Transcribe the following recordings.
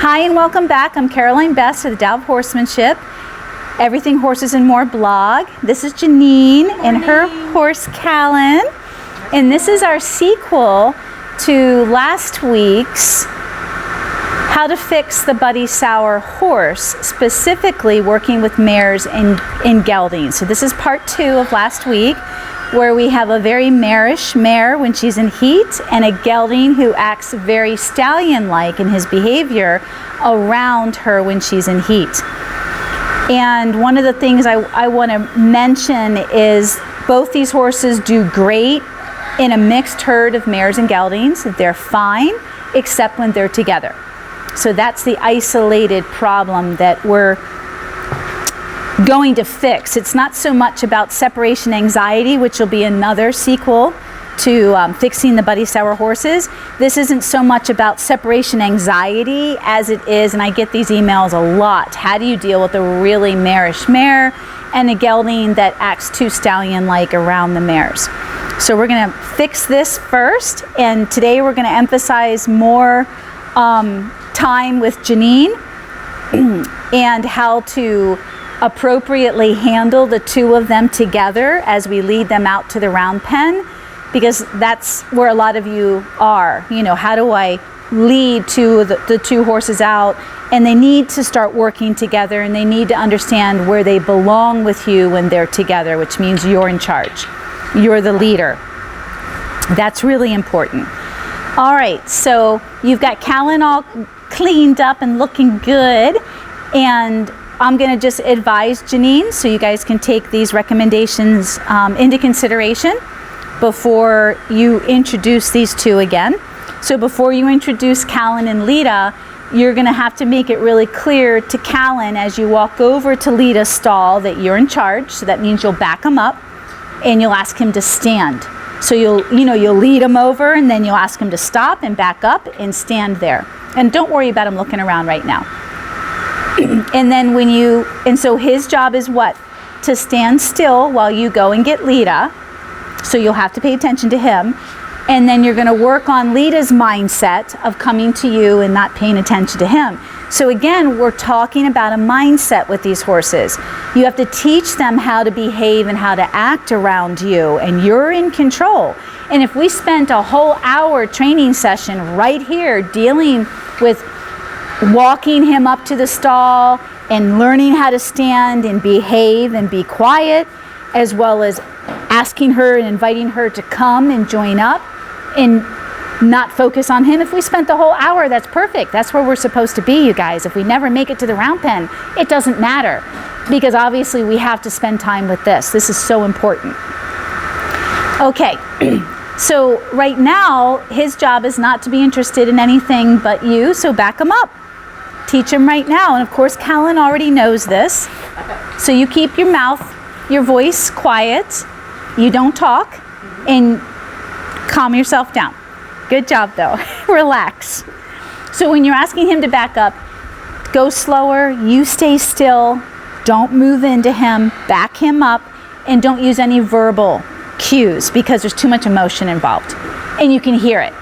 Hi and welcome back. I'm Caroline Best of the Tao of Horsemanship, Everything Horses and More blog. This is Jeaneen and her horse Callan, and this is our sequel to last week's How to Fix the Buddy Sour Horse, specifically working with mares and geldings. So this is part 2 of last week, where we have a very marish mare when she's in heat and a gelding who acts very stallion-like in his behavior around her when she's in heat. And one of the things I want to mention is both these horses do great in a mixed herd of mares and geldings. They're fine, except when they're together. So that's the isolated problem that we're going to fix. It's not so much about separation anxiety, which will be another sequel to fixing the buddy sour horses. This isn't so much about separation anxiety as it is, and I get these emails a lot, how do you deal with a really marish mare and a gelding that acts too stallion-like around the mares? So we're going to fix this first, and today we're going to emphasize more time with Jeaneen and how to appropriately handle the two of them together as we lead them out to the round pen, because that's where a lot of you are. You know, how do I lead the two horses out? And they need to start working together, and they need to understand where they belong with you when they're together, which means you're in charge. You're the leader. That's really important. All right, so you've got Callan all cleaned up and looking good, and I'm going to just advise Jeaneen so you guys can take these recommendations into consideration before you introduce these two again. So before you introduce Callan and Leeta, you're going to have to make it really clear to Callan as you walk over to Leeta's stall that you're in charge. So that means you'll back him up and you'll ask him to stand. So you'll lead him over, and then you'll ask him to stop and back up and stand there. And don't worry about him looking around right now. And then so his job is what? To stand still while you go and get Leeta. So you'll have to pay attention to him. And then you're going to work on Leeta's mindset of coming to you and not paying attention to him. So again, we're talking about a mindset with these horses. You have to teach them how to behave and how to act around you, and you're in control. And if we spent a whole hour training session right here dealing with walking him up to the stall and learning how to stand and behave and be quiet, as well as asking her and inviting her to come and join up and not focus on him. If we spent the whole hour, that's perfect. That's where we're supposed to be, you guys. If we never make it to the round pen, it doesn't matter, because obviously we have to spend time with this. This is so important. Okay. So right now, his job is not to be interested in anything but you, so back him up. Teach him right now. And of course, Callan already knows this. So you keep your voice quiet. You don't talk, and calm yourself down. Good job though. Relax. So when you're asking him to back up, go slower, you stay still, don't move into him, back him up, and don't use any verbal cues because there's too much emotion involved. And you can hear it.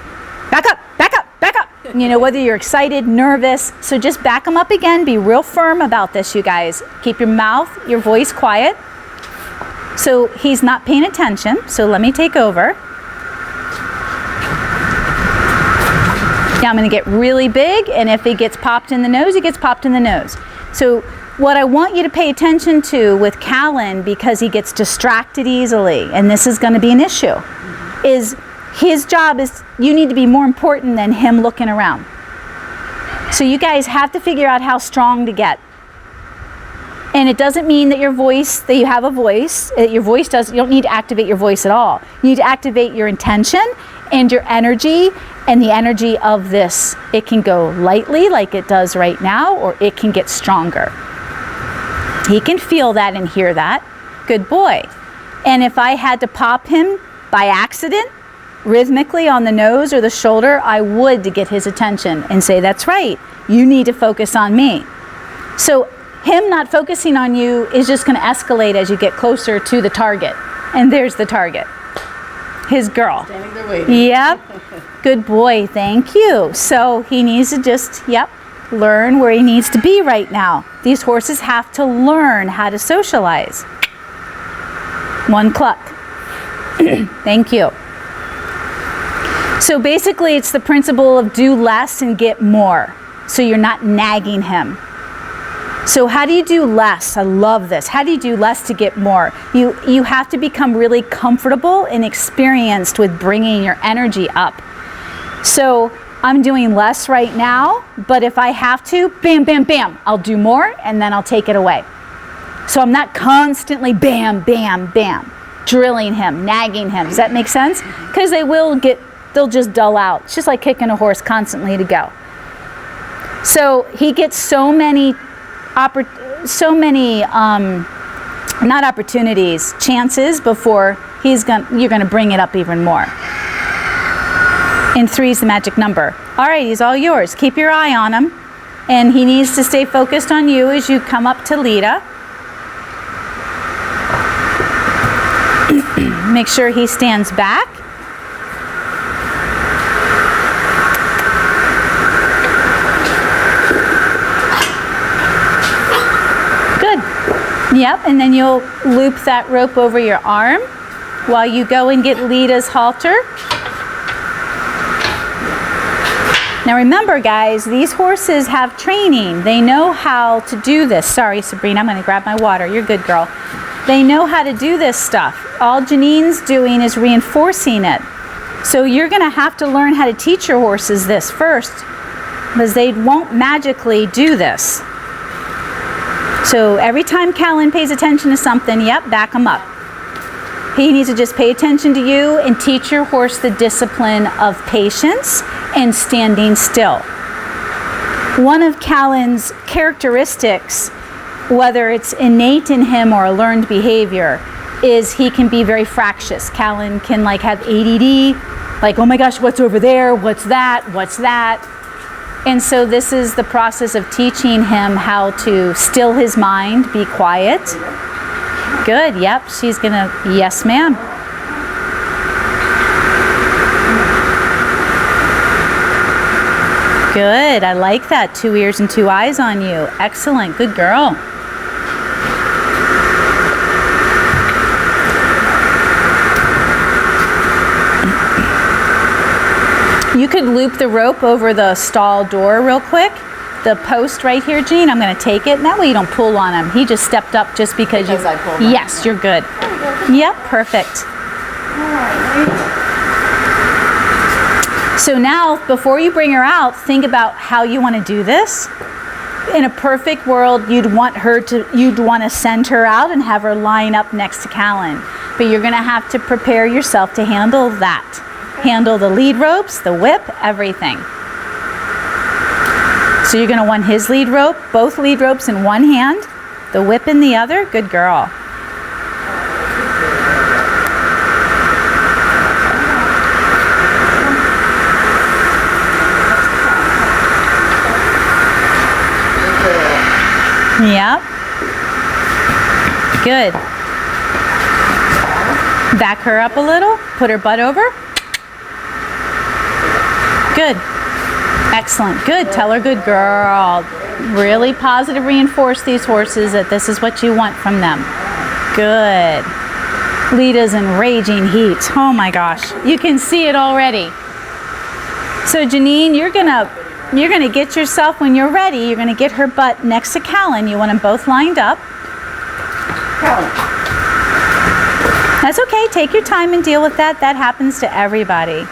Back up, back up, back up. You know, whether you're excited, nervous, so just back them up again. Be real firm about this, you guys. Keep your voice quiet. So he's not paying attention, so let me take over. Now I'm going to get really big, and if he gets popped in the nose, he gets popped in the nose. So what I want you to pay attention to with Callan, because he gets distracted easily, and this is going to be an issue, is his job is, you need to be more important than him looking around. So you guys have to figure out how strong to get. And it doesn't mean that that you have a voice, you don't need to activate your voice at all. You need to activate your intention and your energy and the energy of this. It can go lightly like it does right now, or it can get stronger. He can feel that and hear that. Good boy. And if I had to pop him by accident, rhythmically on the nose or the shoulder, I would, to get his attention and say, that's right, you need to focus on me. So him not focusing on you is just going to escalate as you get closer to the target. And there's the target. His girl. Standing there waiting. Yep. Good boy. Thank you. So he needs to just, learn where he needs to be right now. These horses have to learn how to socialize. One cluck. Thank you. So basically it's the principle of do less and get more. So you're not nagging him. So how do you do less? I love this. How do you do less to get more? You have to become really comfortable and experienced with bringing your energy up. So I'm doing less right now, but if I have to, bam, bam, bam, I'll do more and then I'll take it away. So I'm not constantly bam, bam, bam, drilling him, nagging him. Does that make sense? Because they'll just dull out. It's just like kicking a horse constantly to go. So he gets so many not opportunities, chances before you're gonna bring it up even more. And 3 is the magic number. All right, he's all yours. Keep your eye on him. And he needs to stay focused on you as you come up to Leeta. Make sure he stands back. Yep, and then you'll loop that rope over your arm while you go and get Leeta's halter. Now remember guys, these horses have training. They know how to do this. Sorry Sabrina, I'm gonna grab my water. You're good girl. They know how to do this stuff. All Jeaneen's doing is reinforcing it. So you're gonna have to learn how to teach your horses this first, because they won't magically do this. So every time Callan pays attention to something, yep, back him up. He needs to just pay attention to you and teach your horse the discipline of patience and standing still. One of Callan's characteristics, whether it's innate in him or a learned behavior, is he can be very fractious. Callan can like have ADD, like, oh my gosh, what's over there? What's that? What's that? And so this is the process of teaching him how to still his mind, be quiet. Good, yep, she's gonna, yes ma'am. Good, I like that. 2 ears and 2 eyes on you. Excellent, good girl. You could loop the rope over the stall door real quick. The post right here, Jean, I'm going to take it. And that way you don't pull on him. He just stepped up just because you... I pulled on yes, you're good. Yep, perfect. So now, before you bring her out, think about how you want to do this. In a perfect world, you'd want to send her out and have her line up next to Callan. But you're going to have to prepare yourself to handle that. Handle the lead ropes, the whip, everything. So you're going to want his lead rope, both lead ropes in one hand, the whip in the other. Good girl. Yep. Good. Back her up a little, put her butt over. Good. Excellent. Good. Tell her good girl. Really positive reinforce these horses that this is what you want from them. Good. Leeta's in raging heat. Oh my gosh. You can see it already. So Jeaneen, you're gonna get yourself, when you're ready, you're gonna get her butt next to Callan. You want them both lined up. Callan. That's okay. Take your time and deal with that. That happens to everybody.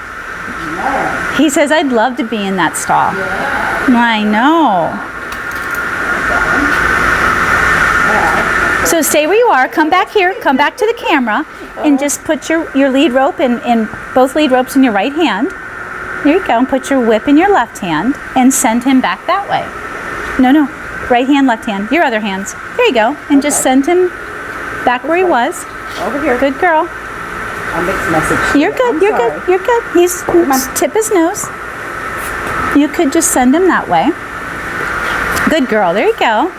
He says, I'd love to be in that stall. Yeah. I know. So stay where you are. Come back here. Come back to the camera. And just put your lead rope in both lead ropes in your right hand. There you go. And put your whip in your left hand. And send him back that way. No. Right hand, left hand. Your other hands. There you go. And just send him back where he was. Over here. Good girl. A mixed message. You're good, you're good, you're good. He's tip his nose. You could just send him that way. Good girl, there you go.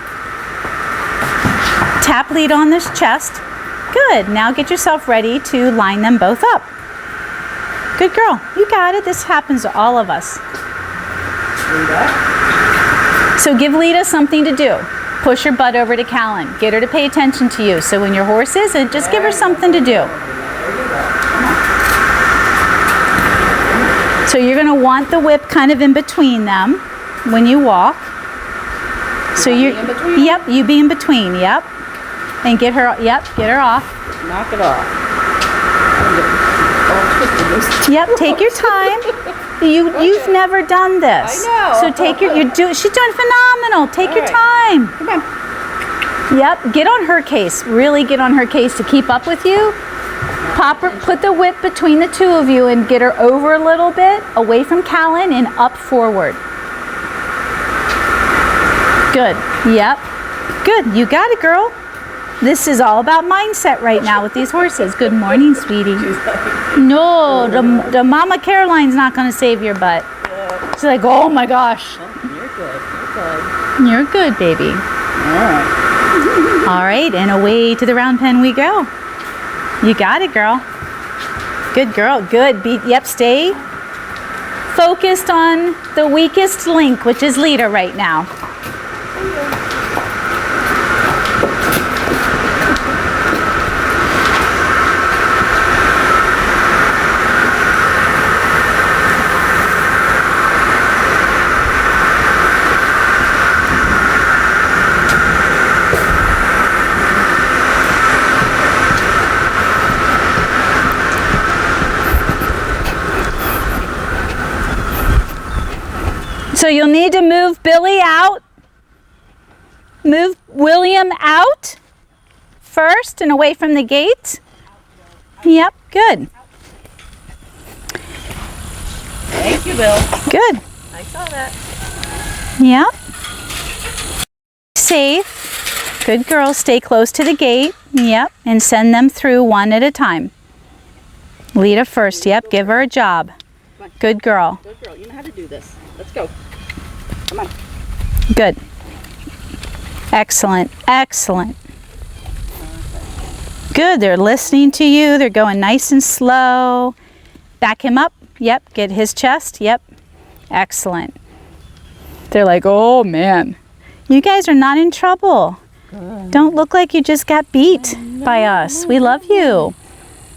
Tap lead on this chest. Good, now get yourself ready to line them both up. Good girl, you got it. This happens to all of us. So give Leeta something to do. Push her butt over to Callan. Get her to pay attention to you. So when your horse isn't, just give her something to do. So you're going to want the whip kind of in between them when you walk. So you, yep, you be in between, yep. And get her, yep, get her off. Knock it off. Yep, take your time. You've never done this. I know. So take your, she's doing phenomenal. Take your time. Come on. Yep, get on her case. Really get on her case to keep up with you. Pop her, put the whip between the two of you and get her over a little bit, away from Callan and up forward. Good. Yep. Good. You got it, girl. This is all about mindset right now with these horses. Good morning, sweetie. No, the Mama Caroline's not going to save your butt. She's like, oh my gosh. You're good. You're good, baby. All right, and away to the round pen we go. You got it, girl. Good girl. Good. Yep, stay focused on the weakest link, which is Leeta right now. So you'll need to move Billy out, move William out first and away from the gate. Yep, good. Thank you, Bill. Good. I saw that. Yep. Safe. Good girl. Stay close to the gate. Yep. And send them through one at a time. Leeta first. Yep. Give her a job. Good girl. Good girl. You know how to do this. Let's go. Come on. Good. Excellent. Excellent. Good. They're listening to you. They're going nice and slow. Back him up. Yep. Get his chest. Yep. Excellent. They're like, oh man, you guys are not in trouble. Good. Don't look like you just got beat by us. We love you.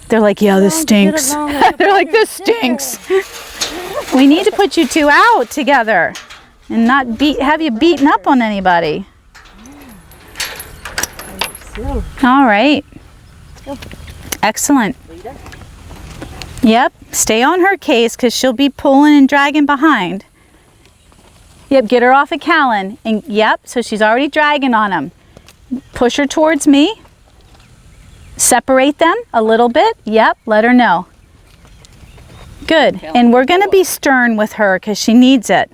They're like, yeah, this stinks. They're like, this stinks. We need to put you two out together and not have you beaten up on anybody. All right. Excellent. Yep. Stay on her case because she'll be pulling and dragging behind. Yep. Get her off of Callan. And yep. So she's already dragging on him. Push her towards me. Separate them a little bit. Yep. Let her know. Good. And we're going to be stern with her because she needs it.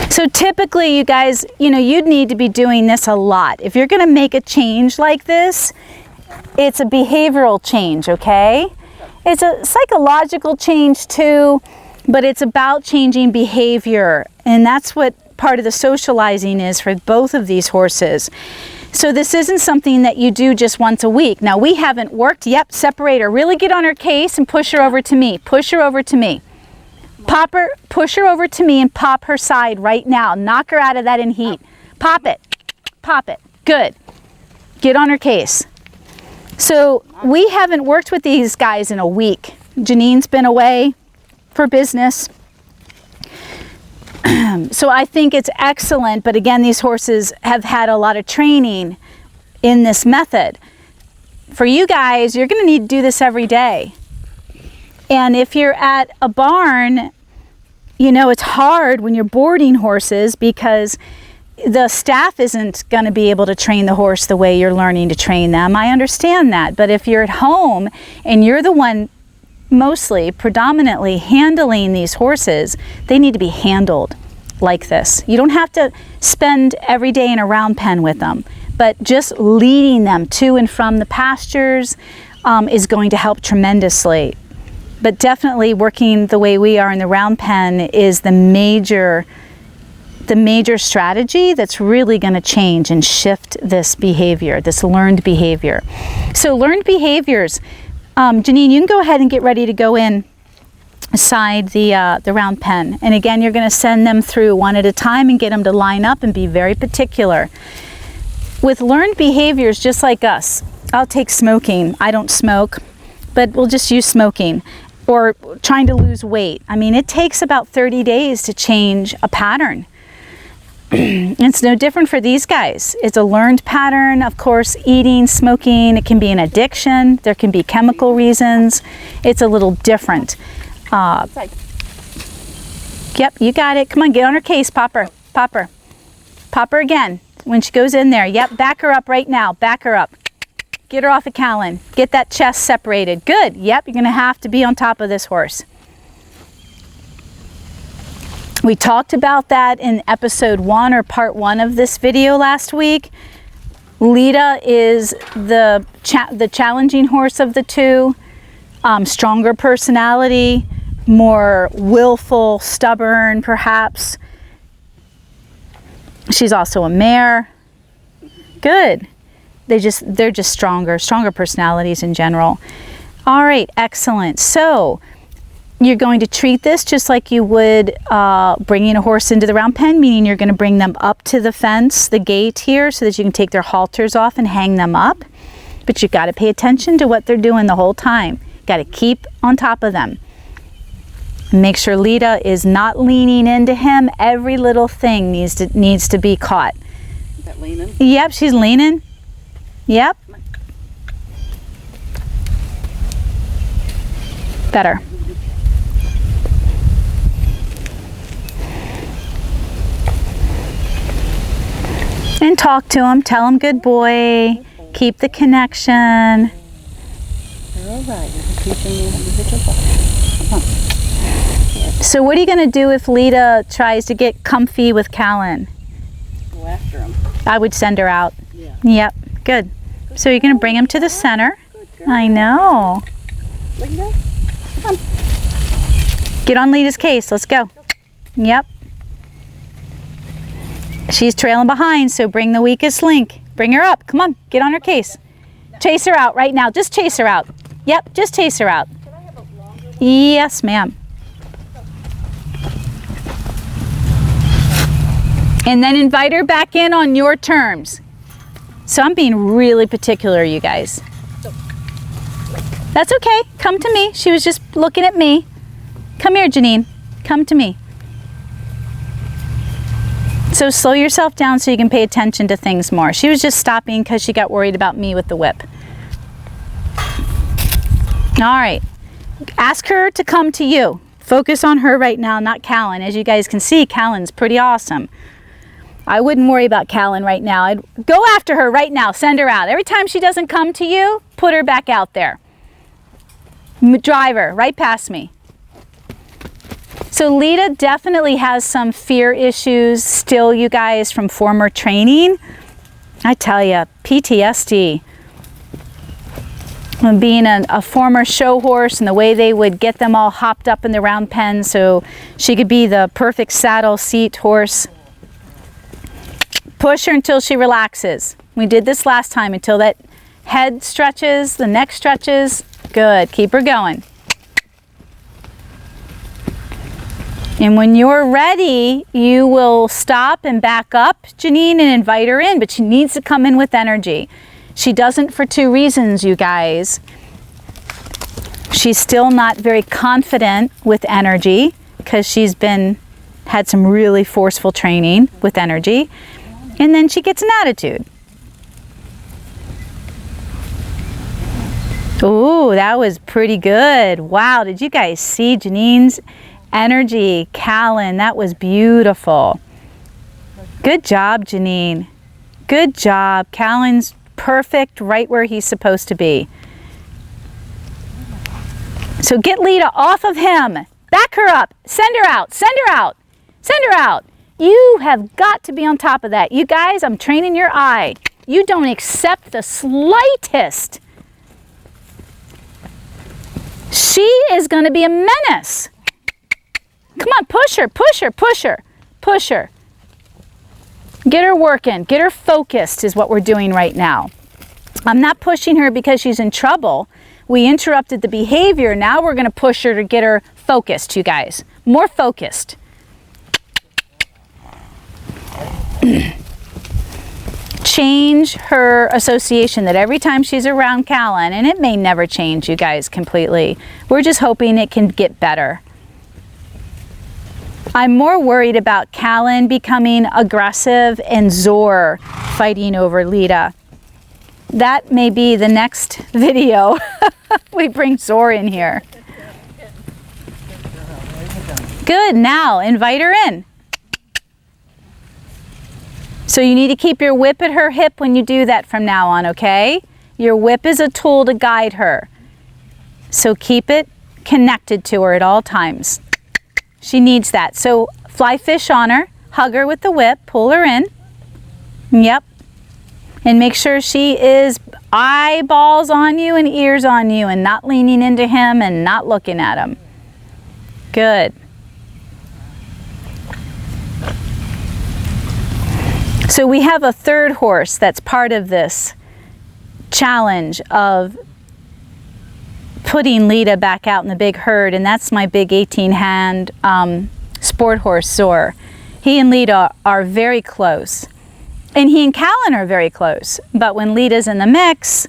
So typically, you guys, you'd need to be doing this a lot. If you're going to make a change like this, it's a behavioral change, okay? It's a psychological change too, but it's about changing behavior. And that's what part of the socializing is for both of these horses. So this isn't something that you do just once a week. Now we haven't worked. Yep, separate her. Really get on her case and push her over to me. Push her over to me. Pop her, push her over to me and pop her side right now. Knock her out of that in heat. Pop it. Pop it. Good. Get on her case. So we haven't worked with these guys in a week. Jeaneen's been away for business. So I think it's excellent, but again, these horses have had a lot of training in this method. For you guys, you're going to need to do this every day. And if you're at a barn, it's hard when you're boarding horses because the staff isn't going to be able to train the horse the way you're learning to train them. I understand that. But if you're at home and you're the one predominantly handling these horses, they need to be handled like this. You don't have to spend every day in a round pen with them, but just leading them to and from the pastures is going to help tremendously. But definitely working the way we are in the round pen is the major strategy that's really going to change and shift this behavior, this learned behavior. So learned behaviors, Jeaneen, you can go ahead and get ready to go in beside the round pen. And again, you're going to send them through one at a time and get them to line up and be very particular. With learned behaviors just like us, I'll take smoking. I don't smoke, but we'll just use smoking. Or trying to lose weight. I mean, it takes about 30 days to change a pattern. It's no different for these guys. It's a learned pattern. Of course, eating, smoking, it can be an addiction. There can be chemical reasons. It's a little different. Yep, you got it. Come on, get on her case, pop her. Pop her. Pop her again when she goes in there. Yep, back her up right now. Back her up. Get her off of Callan. Get that chest separated. Good. Yep, you're going to have to be on top of this horse. We talked about that in episode 1 or part 1 of this video last week. Leeta is the challenging horse of the two. Stronger personality, more willful, stubborn perhaps. She's also a mare. Good. They're just stronger personalities in general. All right, excellent. So you're going to treat this just like you would bringing a horse into the round pen, meaning you're going to bring them up to the fence, the gate here, so that you can take their halters off and hang them up. But you've got to pay attention to what they're doing the whole time. Got to keep on top of them. Make sure Leeta is not leaning into him. Every little thing needs to be caught. Is that leaning? Yep, she's leaning. Yep. Better. And talk to him. Tell him good boy. Keep the connection. You're all right. You're teaching me individual. Come on. So what are you going to do if Leeta tries to get comfy with Callan? Go after him. I would send her out. Yeah. Yep. Good. So you're going to bring him to the center. Good girl. I know. Look at that. Come on. Get on Leeta's case. Let's go. Yep. She's trailing behind, so bring the weakest link. Bring her up. Come on. Get on her case. Chase her out right now. Just chase her out. Yep. Just chase her out. Yes, ma'am. And then invite her back in on your terms. So I'm being really particular, you guys. That's okay. Come to me. She was just looking at me. Come here, Jeaneen. Come to me. So slow yourself down so you can pay attention to things more. She was just stopping because she got worried about me with the whip. All right. Ask her to come to you. Focus on her right now, not Callan. As you guys can see, Callan's pretty awesome. I wouldn't worry about Callan right now. I'd go after her right now. Send her out. Every time she doesn't come to you, put her back out there. Drive her right past me. So Leeta definitely has some fear issues still, you guys, from former training. I tell you, PTSD. Being a former show horse and the way they would get them all hopped up in the round pen so she could be the perfect saddle seat horse. Push her until she relaxes. We did this last time until that head stretches, the neck stretches. Good. Keep her going. And when you're ready, you will stop and back up Jeaneen and invite her in, but she needs to come in with energy. She doesn't for 2 reasons, you guys. She's still not very confident with energy because she's had some really forceful training with energy. And then she gets an attitude. Ooh, that was pretty good. Wow, did you guys see Jeaneen's energy? Callan, that was beautiful. Good job, Jeaneen. Good job. Callan's perfect right where he's supposed to be. So get Leeta off of him. Back her up. Send her out. Send her out. Send her out. You have got to be on top of that. You guys, I'm training your eye. You don't accept the slightest. She is going to be a menace. Come on, push her, push her, push her, push her. Get her working, get her focused is what we're doing right now. I'm not pushing her because she's in trouble. We interrupted the behavior. Now we're going to push her to get her focused, you guys. More focused. Change her association that every time she's around Callan, and it may never change, you guys, completely. We're just hoping it can get better. I'm more worried about Callan becoming aggressive and Zor fighting over Leeta. That may be the next video. We bring Zor in here. Good, now invite her in. So you need to keep your whip at her hip when you do that from now on, okay? Your whip is a tool to guide her. So keep it connected to her at all times. She needs that. So fly fish on her, hug her with the whip, pull her in. Yep. And make sure she is eyeballs on you and ears on you and not leaning into him and not looking at him. Good. So we have a third horse that's part of this challenge of putting Leeta back out in the big herd, and that's my big 18-hand sport horse, Zor. He and Leeta are very close. And he and Callan are very close. But when Leeta's in the mix,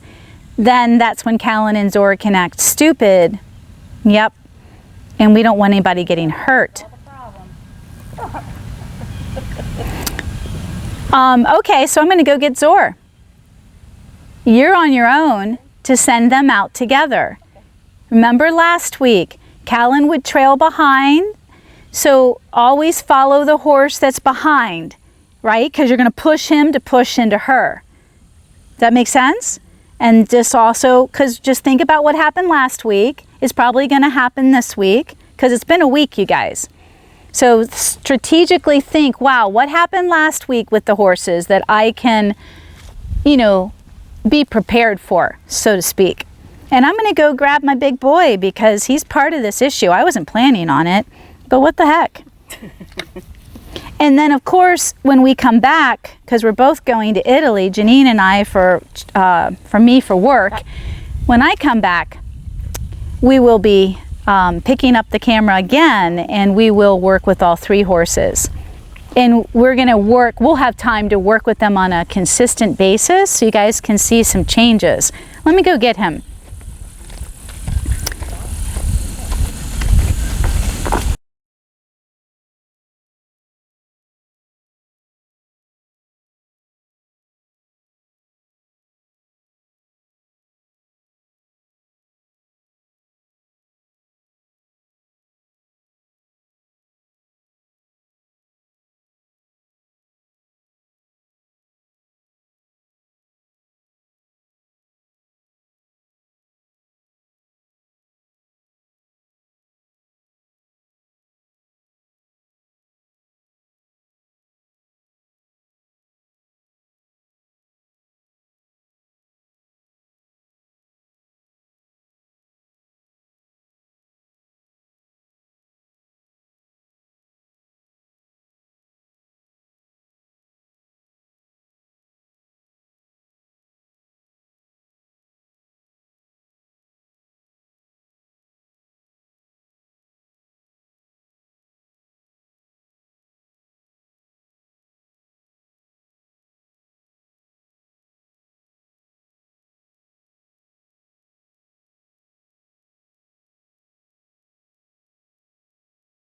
then that's when Callan and Zor can act stupid. Yep. And we don't want anybody getting hurt. Okay, so I'm going to go get Zor. You're on your own to send them out together. Remember last week, Callan would trail behind, so always follow the horse that's behind, right? Because you're going to push him to push into her. Does that make sense? And just also, because just think about what happened last week is probably going to happen this week, because it's been a week, you guys. So strategically think, wow, what happened last week with the horses that I can, you know, be prepared for, so to speak. And I'm going to go grab my big boy because he's part of this issue. I wasn't planning on it, but what the heck? And then, of course, when we come back, because we're both going to Italy, Jeaneen and I for me for work, when I come back, we will be picking up the camera again, and we will work with all three horses. And we're going to work, we'll have time to work with them on a consistent basis so you guys can see some changes. Let me go get him.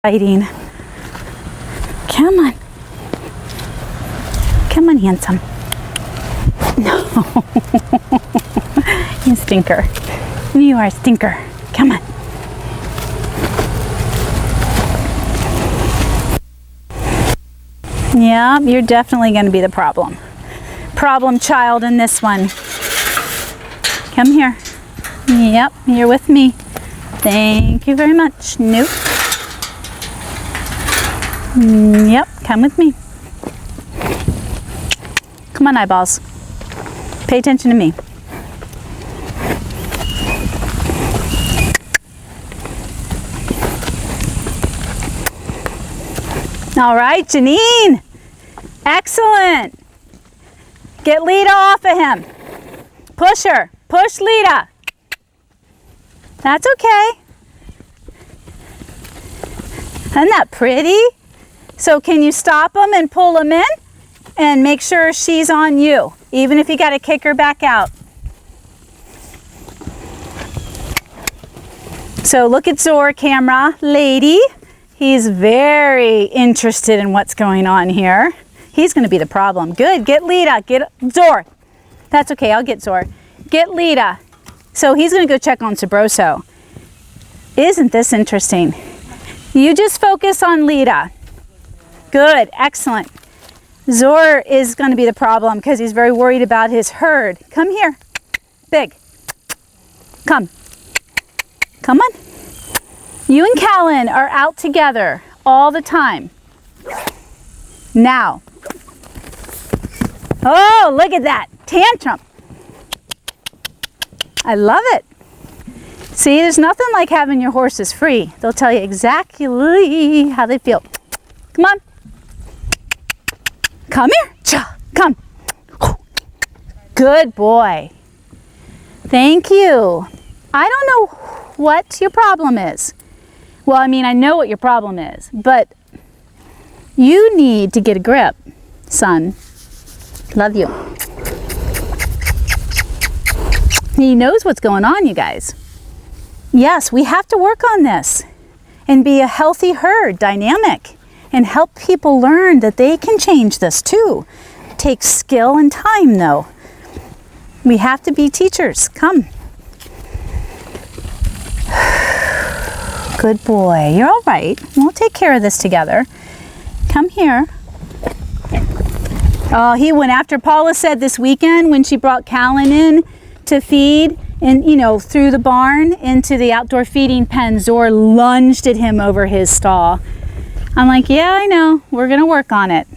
Fighting. Come on. Come on, handsome. No. You stinker. You are a stinker. Come on. Yeah, you're definitely going to be the problem. Problem child in this one. Come here. Yep, you're with me. Thank you very much. Nope. Yep, come with me. Come on, eyeballs. Pay attention to me. All right, Jeaneen. Excellent. Get Leeta off of him. Push her. Push Leeta. That's okay. Isn't that pretty? So can you stop them and pull them in? And make sure she's on you, even if you got to kick her back out. So look at Zor, camera lady. He's very interested in what's going on here. He's going to be the problem. Good, get Leeta, get Zor. That's okay, I'll get Zor. Get Leeta. So he's going to go check on Sabroso. Isn't this interesting? You just focus on Leeta. Good, excellent. Zor is going to be the problem because he's very worried about his herd. Come here, big. Come. Come on. You and Callan are out together all the time. Now. Oh, look at that. Tantrum. I love it. See, there's nothing like having your horses free. They'll tell you exactly how they feel. Come on. Come here. Cha. Come. Good boy. Thank you. I don't know what your problem is. Well, I mean, I know what your problem is, but you need to get a grip, son. Love you. He knows what's going on, you guys. Yes, we have to work on this and be a healthy herd, dynamic, and help people learn that they can change this too. It takes skill and time, though. We have to be teachers. Come. Good boy. You're all right. We'll take care of this together. Come here. Oh, he went after Paula said this weekend when she brought Callan in to feed and, you know, through the barn into the outdoor feeding pen. Zor lunged at him over his stall. I'm like, yeah, I know. We're going to work on it.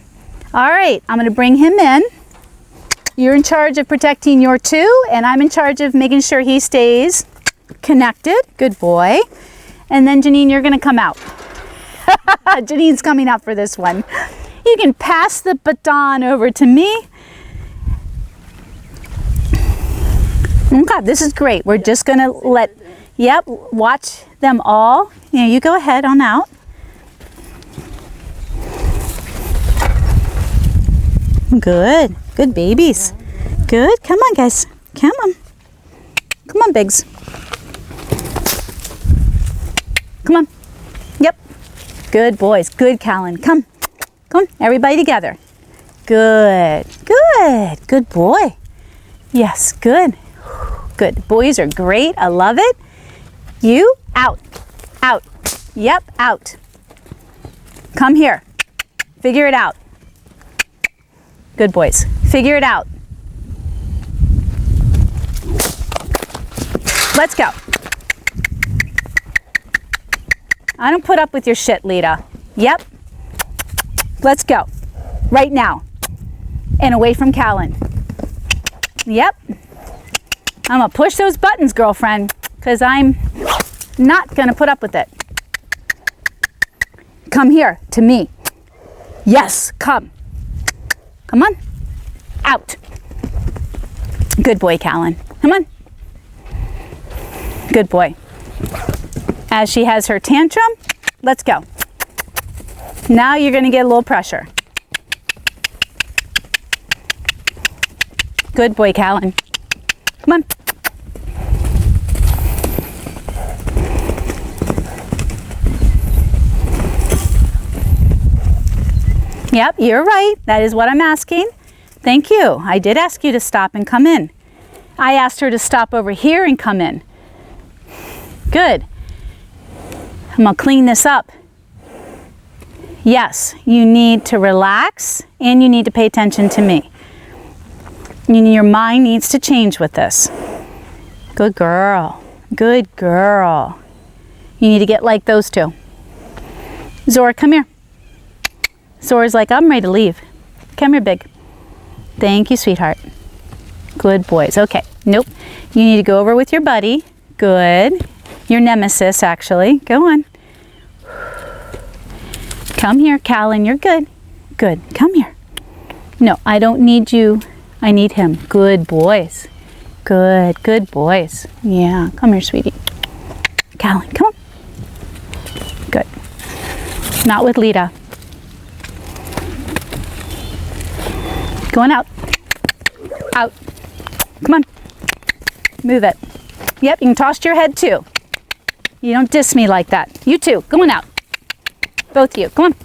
All right. I'm going to bring him in. You're in charge of protecting your two, and I'm in charge of making sure he stays connected. Good boy. And then Jeaneen, you're going to come out. Jeaneen's coming out for this one. You can pass the baton over to me. Okay, this is great. We're just going to watch them all. Yeah, you go ahead on out. Good. Good babies. Good. Come on, guys. Come on. Come on, Biggs. Come on. Yep. Good boys. Good, Callan. Come. Come on. Everybody together. Good. Good. Good boy. Yes. Good. Good. Boys are great. I love it. You out. Out. Yep. Out. Come here. Figure it out. Good boys. Figure it out. Let's go. I don't put up with your shit, Leeta. Yep. Let's go. Right now. And away from Callan. Yep. I'm going to push those buttons, girlfriend, because I'm not going to put up with it. Come here to me. Yes, come. Come on. Out. Good boy, Callan. Come on. Good boy. As she has her tantrum, let's go. Now you're going to get a little pressure. Good boy, Callan. Come on. Yep, you're right. That is what I'm asking. Thank you. I did ask you to stop and come in. I asked her to stop over here and come in. Good. I'm going to clean this up. Yes, you need to relax and you need to pay attention to me. Your mind needs to change with this. Good girl. Good girl. You need to get like those two. Zora, come here. Zora's like, I'm ready to leave. Come here, Big. Thank you, sweetheart. Good boys. Okay. Nope. You need to go over with your buddy. Good. Your nemesis, actually. Go on. Come here, Callan. You're good. Good. Come here. No, I don't need you. I need him. Good boys. Good. Good boys. Yeah. Come here, sweetie. Callan. Come on. Good. Not with Leeta. Going out. Out. Come on. Move it. Yep, you can toss your head too. You don't diss me like that. You too. Going out. Both of you. Come on.